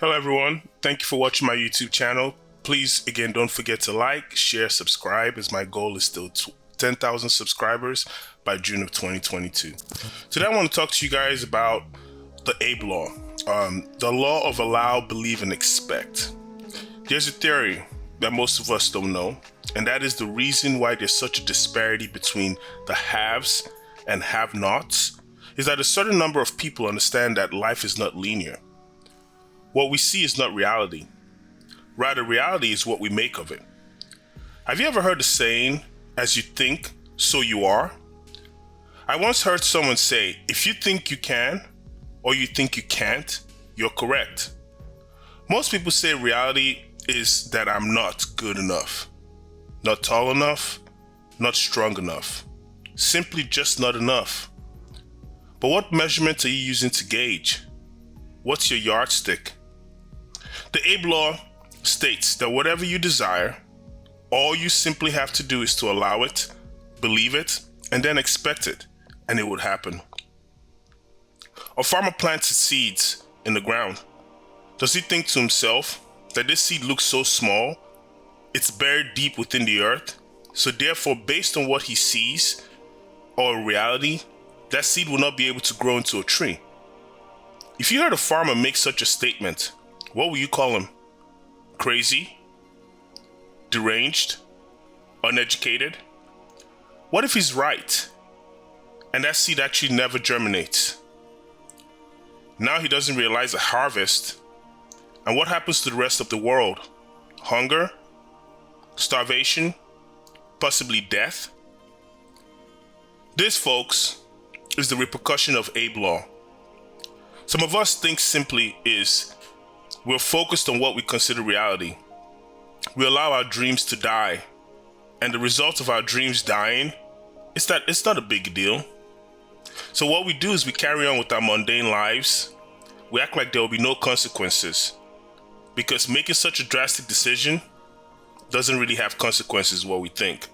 Hello everyone, thank you for watching my YouTube channel. Please, again, don't forget to like, share, subscribe, as my goal is still 10,000 subscribers by June of 2022. Today I want to talk to you guys about the ABE law, the law of allow, believe, and expect. There's a theory that most of us don't know, and that is the reason why there's such a disparity between the haves and have-nots, is that a certain number of people understand that life is not linear. What we see is not reality. Rather, reality is what we make of it. Have you ever heard the saying, as you think, so you are? I once heard someone say, if you think you can, or you think you can't, you're correct. Most people say reality is that I'm not good enough, not tall enough, not strong enough, simply just not enough. But what measurement are you using to gauge? What's your yardstick? The ABE law states that whatever you desire, all you simply have to do is to allow it, believe it, and then expect it, and it would happen. A farmer plants his seeds in the ground. Does he think to himself that this seed looks so small, it's buried deep within the earth, so therefore based on what he sees, or reality, that seed will not be able to grow into a tree? If you heard a farmer make such a statement, what will you call him? Crazy? Deranged? Uneducated? What if he's right, and that seed actually never germinates? Now he doesn't realize a harvest, and what happens to the rest of the world? Hunger? Starvation? Possibly death? This, folks, is the repercussion of ABE law. Some of us think simply is we're focused on what we consider reality. We allow our dreams to die, and the result of our dreams dying is that it's not a big deal. So what we do is we carry on with our mundane lives. We act like there will be no consequences, because making such a drastic decision doesn't really have consequences, what we think.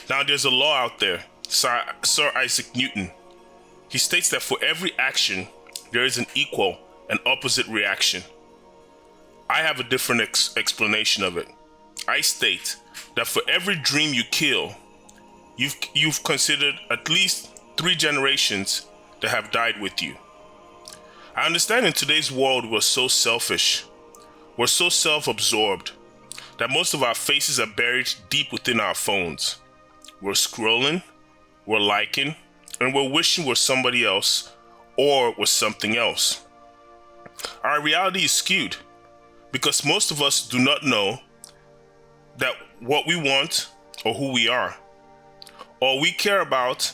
Now there's a law out there, Sir Isaac Newton. He states that for every action, there is an equal and opposite reaction. I have a different explanation of it. I state that for every dream you kill, you've considered at least 3 generations that have died with you. I understand in today's world we're so selfish, we're so self-absorbed, that most of our faces are buried deep within our phones. We're scrolling, we're liking, and we're wishing we're somebody else or we're something else. Our reality is skewed because most of us do not know that what we want or who we are. All we care about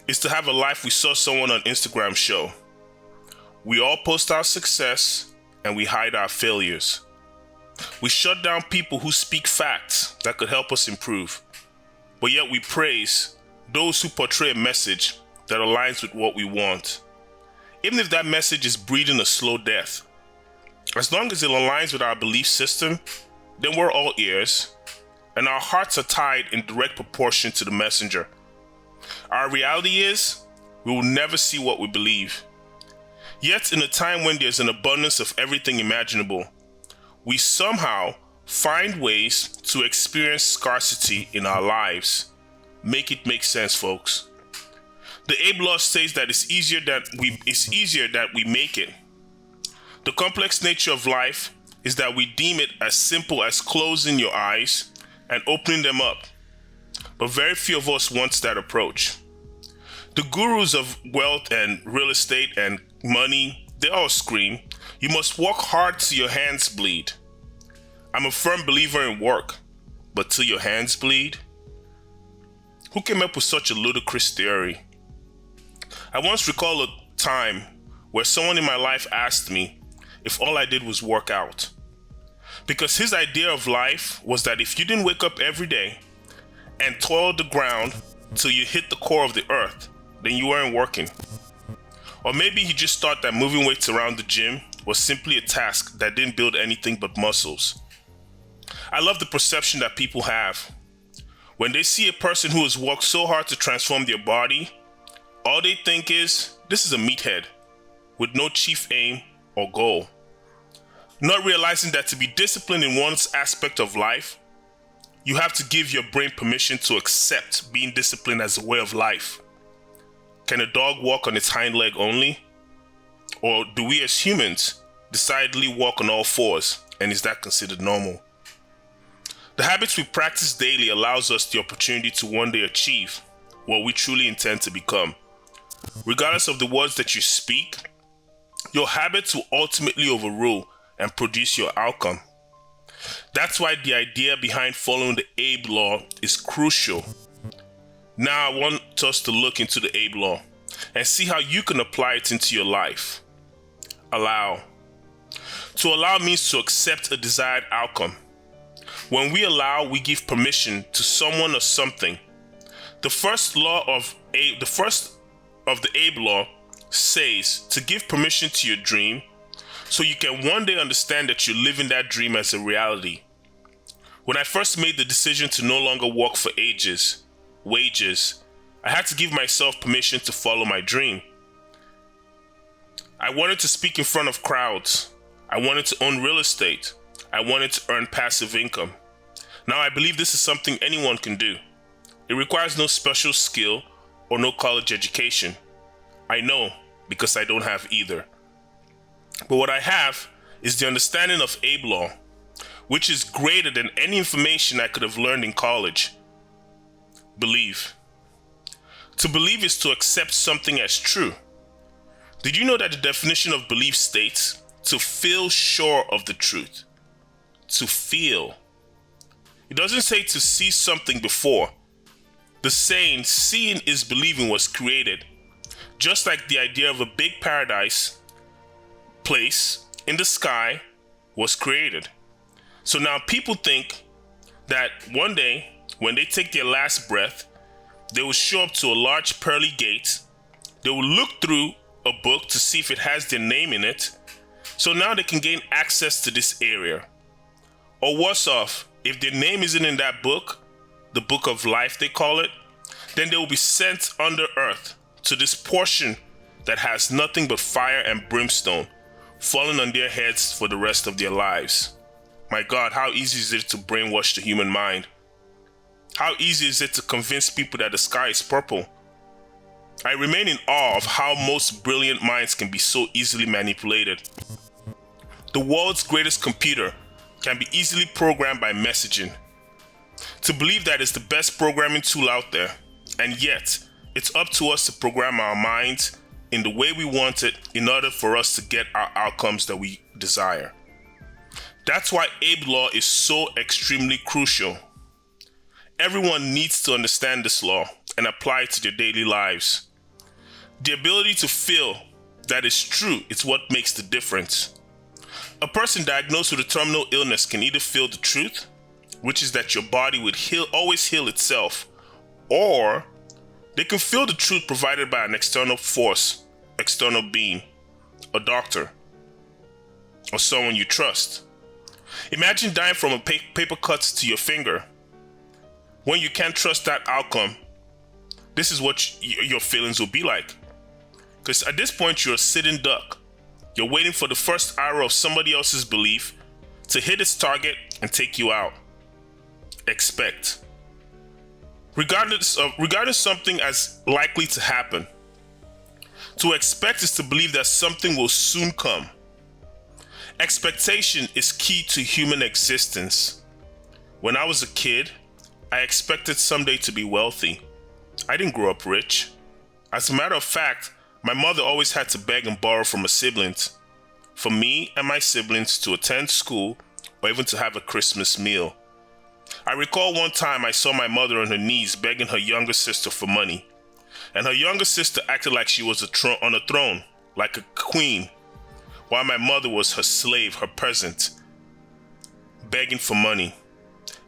is to have a life we saw someone on Instagram show. We all post our success and we hide our failures. We shut down people who speak facts that could help us improve, but yet we praise those who portray a message that aligns with what we want, even if that message is breeding a slow death. As long as it aligns with our belief system, then we're all ears, and our hearts are tied in direct proportion to the messenger. Our reality is, we will never see what we believe. Yet in a time when there's an abundance of everything imaginable, we somehow find ways to experience scarcity in our lives. Make it make sense, folks. The ABE law states that it's easier that we make it. The complex nature of life is that we deem it as simple as closing your eyes and opening them up. But very few of us wants that approach. The gurus of wealth and real estate and money, they all scream, you must work hard till your hands bleed. I'm a firm believer in work, but till your hands bleed? Who came up with such a ludicrous theory? I once recall a time where someone in my life asked me if all I did was work out. Because his idea of life was that if you didn't wake up every day and toil the ground till you hit the core of the earth, then you weren't working. Or maybe he just thought that moving weights around the gym was simply a task that didn't build anything but muscles. I love the perception that people have. When they see a person who has worked so hard to transform their body, all they think is, this is a meathead with no chief aim or goal. Not realizing that to be disciplined in one's aspect of life, you have to give your brain permission to accept being disciplined as a way of life. Can a dog walk on its hind leg only? Or do we as humans decidedly walk on all fours, and is that considered normal? The habits we practice daily allows us the opportunity to one day achieve what we truly intend to become. Regardless of the words that you speak, your habits will ultimately overrule and produce your outcome. That's why the idea behind following the ABE law is crucial. Now I want us to look into the ABE law and see how you can apply it into your life. Allow. To allow means to accept a desired outcome. When we allow, we give permission to someone or something. The first of the ABE law says to give permission to your dream so you can one day understand that you're living that dream as a reality. When I first made the decision to no longer work for wages, I had to give myself permission to follow my dream. I wanted to speak in front of crowds. I wanted to own real estate. I wanted to earn passive income. Now I believe this is something anyone can do. It requires no special skill or no college education. I know because I don't have either. But what I have is the understanding of ABE law, which is greater than any information I could have learned in college. Believe. To believe is to accept something as true. Did you know that the definition of belief states to feel sure of the truth? To feel. It doesn't say to see something before. The saying, seeing is believing, was created. Just like the idea of a big paradise place in the sky was created. So now people think that one day, when they take their last breath, they will show up to a large pearly gate. They will look through a book to see if it has their name in it. So now they can gain access to this area. Or worse off, if their name isn't in that book, the book of life they call it, then they will be sent under earth to this portion that has nothing but fire and brimstone falling on their heads for the rest of their lives. My God, how easy is it to brainwash the human mind? How easy is it to convince people that the sky is purple? I remain in awe of how most brilliant minds can be so easily manipulated. The world's greatest computer can be easily programmed by messaging. To believe that is the best programming tool out there, and yet it's up to us to program our minds in the way we want it in order for us to get our outcomes that we desire. That's why ABE law is so extremely crucial. Everyone needs to understand this law and apply it to their daily lives. The ability to feel that is true is what makes the difference. A person diagnosed with a terminal illness can either feel the truth, which is that your body would always heal itself, or they can feel the truth provided by an external force, external being, a doctor, or someone you trust. Imagine dying from a paper cut to your finger. When you can't trust that outcome, this is what your feelings will be like. Because at this point, you're a sitting duck. You're waiting for the first arrow of somebody else's belief to hit its target and take you out. Expect. Regarding something as likely to happen. To expect is to believe that something will soon come. Expectation is key to human existence. When I was a kid, I expected someday to be wealthy. I didn't grow up rich. As a matter of fact, my mother always had to beg and borrow from her siblings, for me and my siblings to attend school or even to have a Christmas meal. I recall one time I saw my mother on her knees begging her younger sister for money, and her younger sister acted like she was on a throne, like a queen, while my mother was her slave, her peasant, begging for money.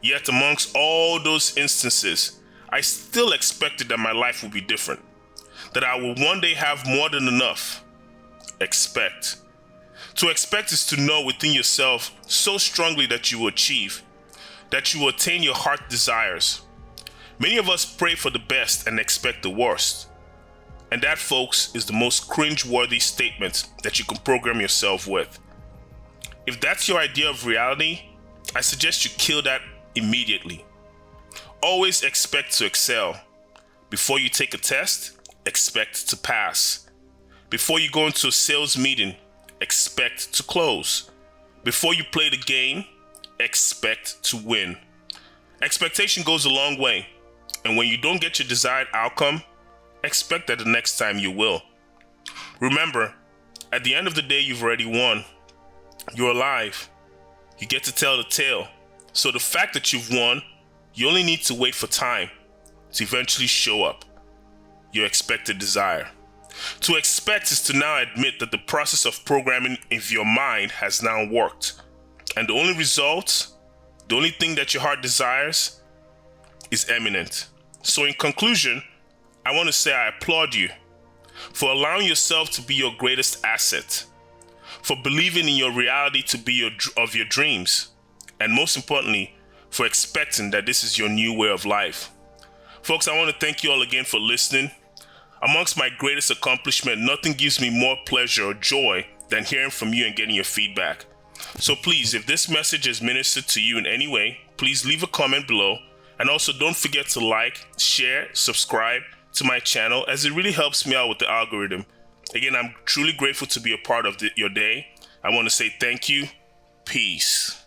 Yet amongst all those instances, I still expected that my life would be different, that I will one day have more than enough. Expect. To expect is to know within yourself so strongly that you will achieve, that you will attain your heart desires. Many of us pray for the best and expect the worst. And that, folks, is the most cringe-worthy statement that you can program yourself with. If that's your idea of reality, I suggest you kill that immediately. Always expect to excel. Before you take a test, expect to pass. Before you go into a sales meeting, expect to close. Before you play the game, expect to win. Expectation goes a long way, and when you don't get your desired outcome, expect that the next time you will. Remember, at the end of the day, you've already won. You're alive. You get to tell the tale. So the fact that you've won, you only need to wait for time to eventually show up your expected desire. To expect is to now admit that the process of programming in your mind has now worked. And the only result, the only thing that your heart desires is imminent. So in conclusion, I want to say I applaud you for allowing yourself to be your greatest asset, for believing in your reality to be of your dreams, and most importantly, for expecting that this is your new way of life. Folks, I want to thank you all again for listening. Amongst my greatest accomplishment, nothing gives me more pleasure or joy than hearing from you and getting your feedback. So please, if this message has ministered to you in any way, please leave a comment below. And also don't forget to like, share, subscribe to my channel, as it really helps me out with the algorithm. Again, I'm truly grateful to be a part of your day. I want to say thank you. Peace.